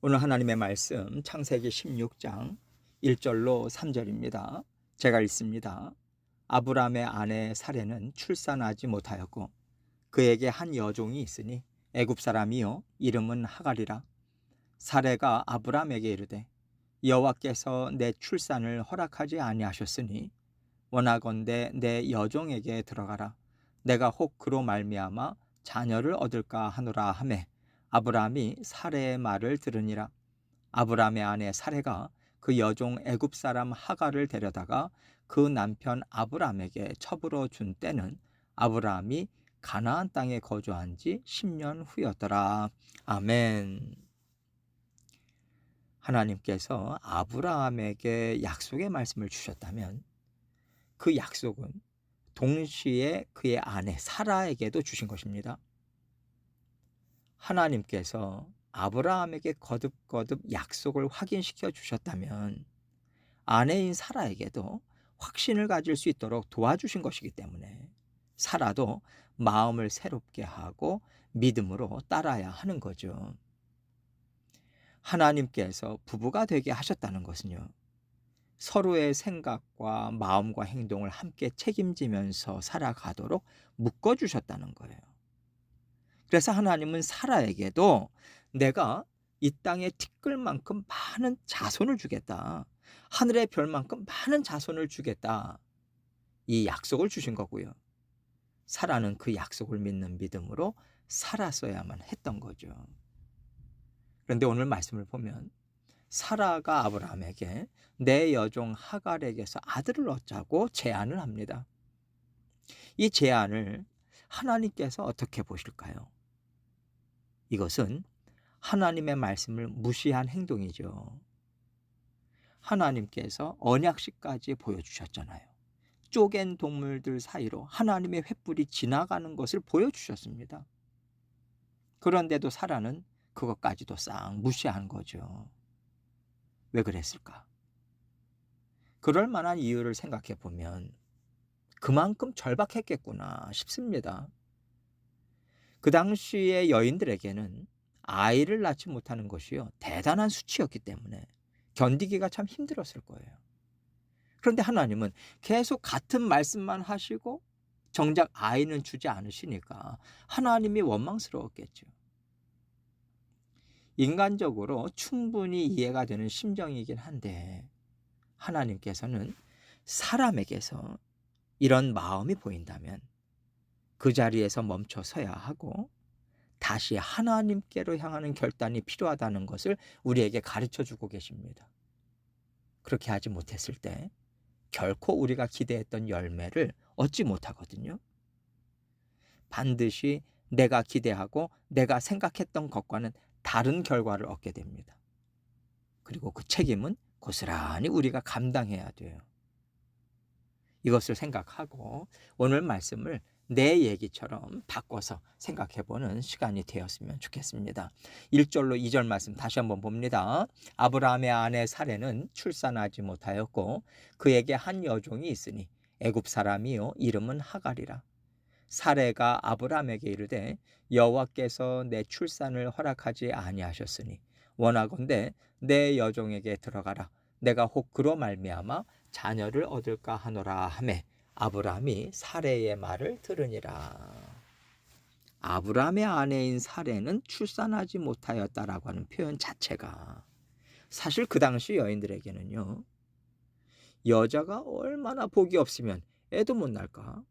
오늘 하나님의 말씀 창세기 16장 1절로 3절입니다. 제가 읽습니다. 아브라함의 아내 사레는 출산하지 못하였고 그에게 한 여종이 있으니 애굽 사람이요 이름은 하갈이라. 사레가 아브라함에게 이르되 여호와께서 내 출산을 허락하지 아니하셨으니 원하건대 내 여종에게 들어가라. 내가 혹 그로 말미암아 자녀를 얻을까 하노라 하매 아브라함이 사레의 말을 들으니라. 아브라함의 아내 사레가 그 여종 애굽 사람 하갈을 데려다가 그 남편 아브라함에게 첩으로 준 때는 아브라함이 가나안 땅에 거주한 지 10년 후였더라. 아멘. 하나님께서 아브라함에게 약속의 말씀을 주셨다면 그 약속은 동시에 그의 아내 사라에게도 주신 것입니다. 하나님께서 아브라함에게 거듭거듭 약속을 확인시켜 주셨다면 아내인 사라에게도 확신을 가질 수 있도록 도와주신 것이기 때문에 사라도 마음을 새롭게 하고 믿음으로 따라야 하는 거죠. 하나님께서 부부가 되게 하셨다는 것은요, 서로의 생각과 마음과 행동을 함께 책임지면서 살아가도록 묶어주셨다는 거예요. 그래서 하나님은 사라에게도 내가 이 땅에 티끌만큼 많은 자손을 주겠다. 하늘의 별만큼 많은 자손을 주겠다. 이 약속을 주신 거고요. 사라는 그 약속을 믿는 믿음으로 살았어야만 했던 거죠. 그런데 오늘 말씀을 보면 사라가 아브라함에게 내 여종 하갈에게서 아들을 얻자고 제안을 합니다. 이 제안을 하나님께서 어떻게 보실까요? 이것은 하나님의 말씀을 무시한 행동이죠. 하나님께서 언약식까지 보여주셨잖아요. 쪼갠 동물들 사이로 하나님의 횃불이 지나가는 것을 보여주셨습니다. 그런데도 사라는 그것까지도 싹 무시한 거죠. 왜 그랬을까? 그럴 만한 이유를 생각해 보면 그만큼 절박했겠구나 싶습니다. 그 당시의 여인들에게는 아이를 낳지 못하는 것이요, 대단한 수치였기 때문에 견디기가 참 힘들었을 거예요. 그런데 하나님은 계속 같은 말씀만 하시고 정작 아이는 주지 않으시니까 하나님이 원망스러웠겠죠. 인간적으로 충분히 이해가 되는 심정이긴 한데 하나님께서는 사람에게서 이런 마음이 보인다면 그 자리에서 멈춰 서야 하고 다시 하나님께로 향하는 결단이 필요하다는 것을 우리에게 가르쳐 주고 계십니다. 그렇게 하지 못했을 때 결코 우리가 기대했던 열매를 얻지 못하거든요. 반드시 내가 기대하고 내가 생각했던 것과는 다른 결과를 얻게 됩니다. 그리고 그 책임은 고스란히 우리가 감당해야 돼요. 이것을 생각하고 오늘 말씀을 내 얘기처럼 바꿔서 생각해보는 시간이 되었으면 좋겠습니다. 1절로 2절 말씀 다시 한번 봅니다. 아브라함의 아내 사레는 출산하지 못하였고 그에게 한 여종이 있으니 애굽 사람이요 이름은 하갈이라. 사레가 아브라함에게 이르되 여호와께서 내 출산을 허락하지 아니하셨으니 원하건대 내 여종에게 들어가라. 내가 혹 그로 말미암아 자녀를 얻을까 하노라 하매 아브라함이 사레의 말을 들으니라. 아브라함의 아내인 사레는 출산하지 못하였다라고 하는 표현 자체가 사실 그 당시 여인들에게는요, 여자가 얼마나 복이 없으면 애도 못 낳을까?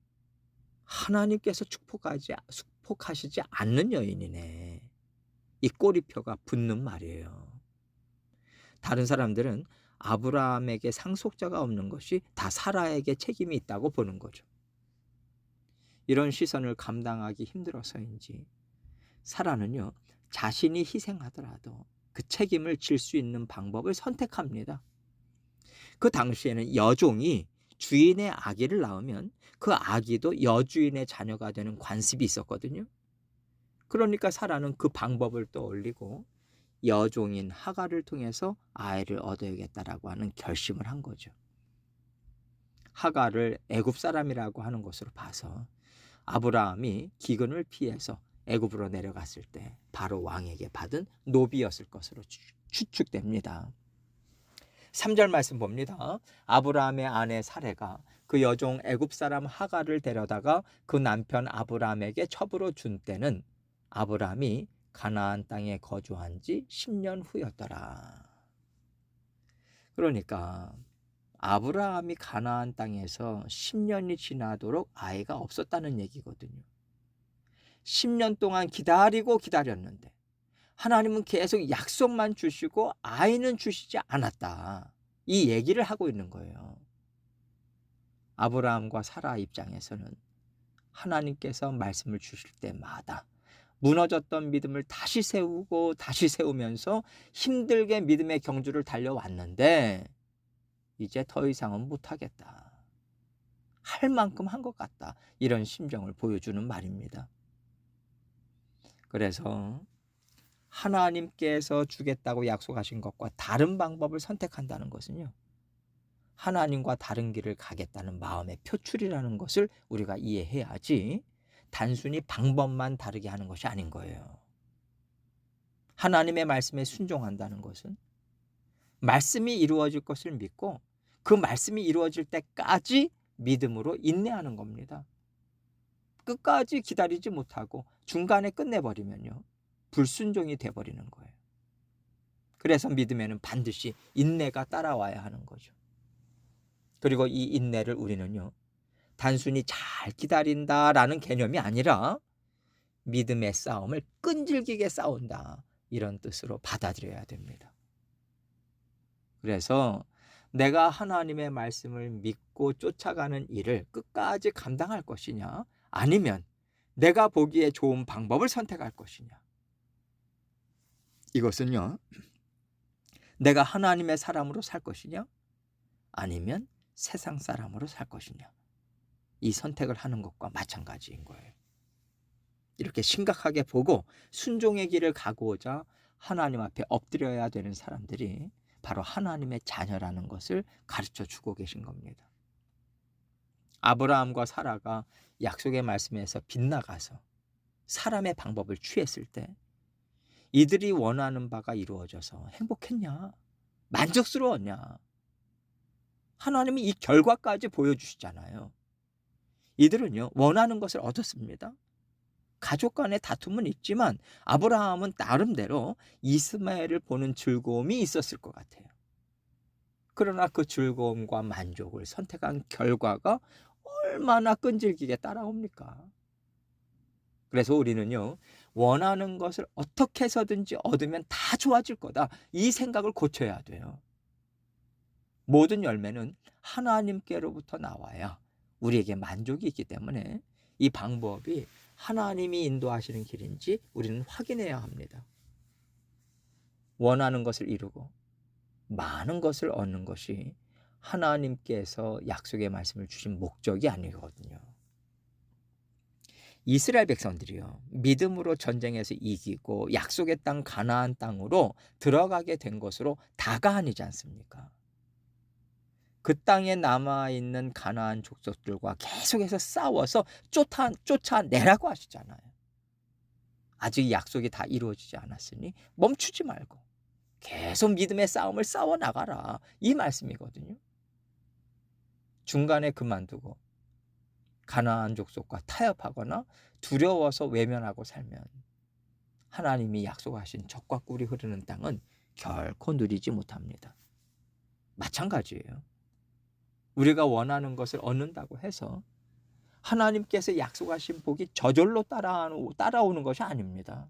하나님께서 축복하시지 않는 여인이네. 이 꼬리표가 붙는 말이에요. 다른 사람들은 아브라함에게 상속자가 없는 것이 다 사라에게 책임이 있다고 보는 거죠. 이런 시선을 감당하기 힘들어서인지 사라는요, 자신이 희생하더라도 그 책임을 질 수 있는 방법을 선택합니다. 그 당시에는 여종이 주인의 아기를 낳으면 그 아기도 여주인의 자녀가 되는 관습이 있었거든요. 그러니까 사라는 그 방법을 떠올리고 여종인 하갈을 통해서 아이를 얻어야겠다라고 하는 결심을 한 거죠. 하갈을 애굽 사람이라고 하는 것으로 봐서 아브라함이 기근을 피해서 애굽으로 내려갔을 때 바로 왕에게 받은 노비였을 것으로 추측됩니다. 3절 말씀 봅니다. 아브라함의 아내 사레가 그 여종 애굽 사람 하갈을 데려다가 그 남편 아브라함에게 첩으로 준 때는 아브라함이 가나안 땅에 거주한 지 10년 후였더라. 그러니까 아브라함이 가나안 땅에서 10년이 지나도록 아이가 없었다는 얘기거든요. 10년 동안 기다리고 기다렸는데 하나님은 계속 약속만 주시고 아이는 주시지 않았다. 이 얘기를 하고 있는 거예요. 아브라함과 사라 입장에서는 하나님께서 말씀을 주실 때마다 무너졌던 믿음을 다시 세우고 다시 세우면서 힘들게 믿음의 경주를 달려왔는데 이제 더 이상은 못하겠다. 할 만큼 한 것 같다. 이런 심정을 보여주는 말입니다. 그래서 하나님께서 주겠다고 약속하신 것과 다른 방법을 선택한다는 것은요, 하나님과 다른 길을 가겠다는 마음의 표출이라는 것을 우리가 이해해야지 단순히 방법만 다르게 하는 것이 아닌 거예요. 하나님의 말씀에 순종한다는 것은 말씀이 이루어질 것을 믿고 그 말씀이 이루어질 때까지 믿음으로 인내하는 겁니다. 끝까지 기다리지 못하고 중간에 끝내버리면요, 불순종이 돼버리는 거예요. 그래서 믿음에는 반드시 인내가 따라와야 하는 거죠. 그리고 이 인내를 우리는요, 단순히 잘 기다린다라는 개념이 아니라 믿음의 싸움을 끈질기게 싸운다, 이런 뜻으로 받아들여야 됩니다. 그래서 내가 하나님의 말씀을 믿고 쫓아가는 일을 끝까지 감당할 것이냐, 아니면 내가 보기에 좋은 방법을 선택할 것이냐, 이것은요, 내가 하나님의 사람으로 살 것이냐, 아니면 세상 사람으로 살 것이냐, 이 선택을 하는 것과 마찬가지인 거예요. 이렇게 심각하게 보고 순종의 길을 가고자 하나님 앞에 엎드려야 되는 사람들이 바로 하나님의 자녀라는 것을 가르쳐 주고 계신 겁니다. 아브라함과 사라가 약속의 말씀에서 빗나가서 사람의 방법을 취했을 때 이들이 원하는 바가 이루어져서 행복했냐? 만족스러웠냐? 하나님이 이 결과까지 보여주시잖아요. 이들은요, 원하는 것을 얻었습니다. 가족 간의 다툼은 있지만 아브라함은 나름대로 이스마엘을 보는 즐거움이 있었을 것 같아요. 그러나 그 즐거움과 만족을 선택한 결과가 얼마나 끈질기게 따라옵니까? 그래서 우리는요, 원하는 것을 어떻게 해서든지 얻으면 다 좋아질 거다, 이 생각을 고쳐야 돼요. 모든 열매는 하나님께로부터 나와야 우리에게 만족이 있기 때문에 이 방법이 하나님이 인도하시는 길인지 우리는 확인해야 합니다. 원하는 것을 이루고 많은 것을 얻는 것이 하나님께서 약속의 말씀을 주신 목적이 아니거든요. 이스라엘 백성들이요, 믿음으로 전쟁에서 이기고 약속의 땅 가나안 땅으로 들어가게 된 것으로 다가 아니지 않습니까? 그 땅에 남아있는 가나안 족속들과 계속해서 싸워서 쫓아내라고 하시잖아요. 아직 약속이 다 이루어지지 않았으니 멈추지 말고 계속 믿음의 싸움을 싸워나가라, 이 말씀이거든요. 중간에 그만두고 가나안 족속과 타협하거나 두려워서 외면하고 살면 하나님이 약속하신 젖과 꿀이 흐르는 땅은 결코 누리지 못합니다. 마찬가지예요. 우리가 원하는 것을 얻는다고 해서 하나님께서 약속하신 복이 저절로 따라오는 것이 아닙니다.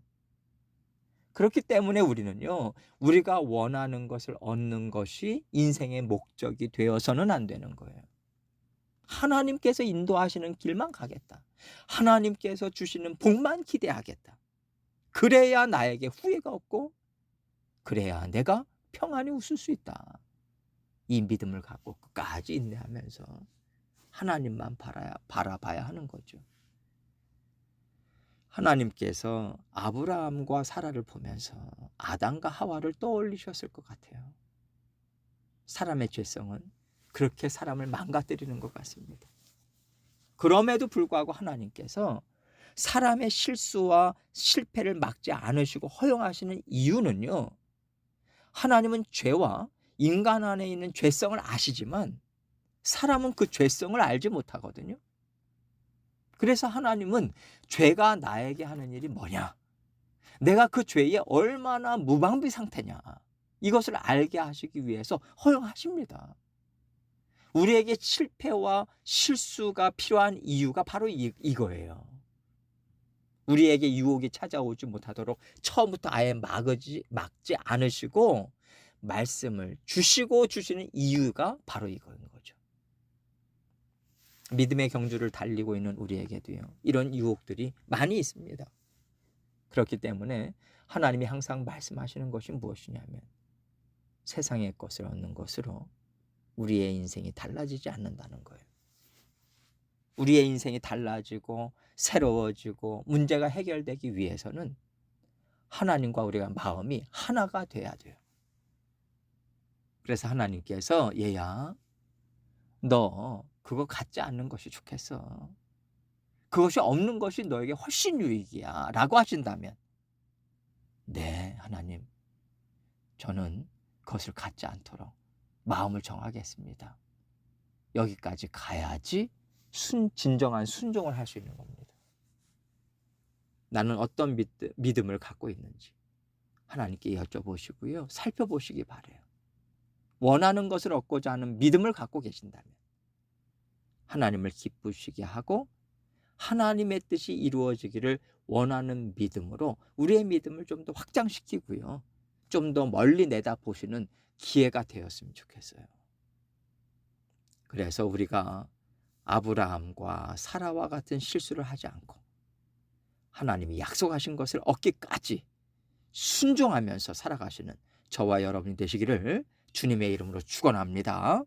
그렇기 때문에 우리는요, 우리가 원하는 것을 얻는 것이 인생의 목적이 되어서는 안 되는 거예요. 하나님께서 인도하시는 길만 가겠다. 하나님께서 주시는 복만 기대하겠다. 그래야 나에게 후회가 없고 그래야 내가 평안히 웃을 수 있다. 이 믿음을 갖고 끝까지 인내하면서 하나님만 바라봐야 하는 거죠. 하나님께서 아브라함과 사라를 보면서 아담과 하와를 떠올리셨을 것 같아요. 사람의 죄성은 그렇게 사람을 망가뜨리는 것 같습니다. 그럼에도 불구하고 하나님께서 사람의 실수와 실패를 막지 않으시고 허용하시는 이유는요, 하나님은 죄와 인간 안에 있는 죄성을 아시지만 사람은 그 죄성을 알지 못하거든요. 그래서 하나님은 죄가 나에게 하는 일이 뭐냐? 내가 그 죄에 얼마나 무방비 상태냐? 이것을 알게 하시기 위해서 허용하십니다. 우리에게 실패와 실수가 필요한 이유가 바로 이거예요. 우리에게 유혹이 찾아오지 못하도록 처음부터 아예 막지 않으시고 말씀을 주시고 주시는 이유가 바로 이거인 거죠. 믿음의 경주를 달리고 있는 우리에게도요, 이런 유혹들이 많이 있습니다. 그렇기 때문에 하나님이 항상 말씀하시는 것이 무엇이냐면 세상의 것을 얻는 것으로 우리의 인생이 달라지지 않는다는 거예요. 우리의 인생이 달라지고 새로워지고 문제가 해결되기 위해서는 하나님과 우리가 마음이 하나가 돼야 돼요. 그래서 하나님께서 얘야, 너 그거 갖지 않는 것이 좋겠어. 그것이 없는 것이 너에게 훨씬 유익이야 라고 하신다면, 네 하나님, 저는 그것을 갖지 않도록 마음을 정하겠습니다. 여기까지 가야지 진정한 순종을 할 수 있는 겁니다. 나는 어떤 믿음을 갖고 있는지 하나님께 여쭤보시고요, 살펴보시기 바라요. 원하는 것을 얻고자 하는 믿음을 갖고 계신다면 하나님을 기쁘시게 하고 하나님의 뜻이 이루어지기를 원하는 믿음으로 우리의 믿음을 좀 더 확장시키고요, 좀 더 멀리 내다보시는 기회가 되었으면 좋겠어요. 그래서 우리가 아브라함과 사라와 같은 실수를 하지 않고 하나님이 약속하신 것을 얻기까지 순종하면서 살아가시는 저와 여러분이 되시기를 주님의 이름으로 축원합니다.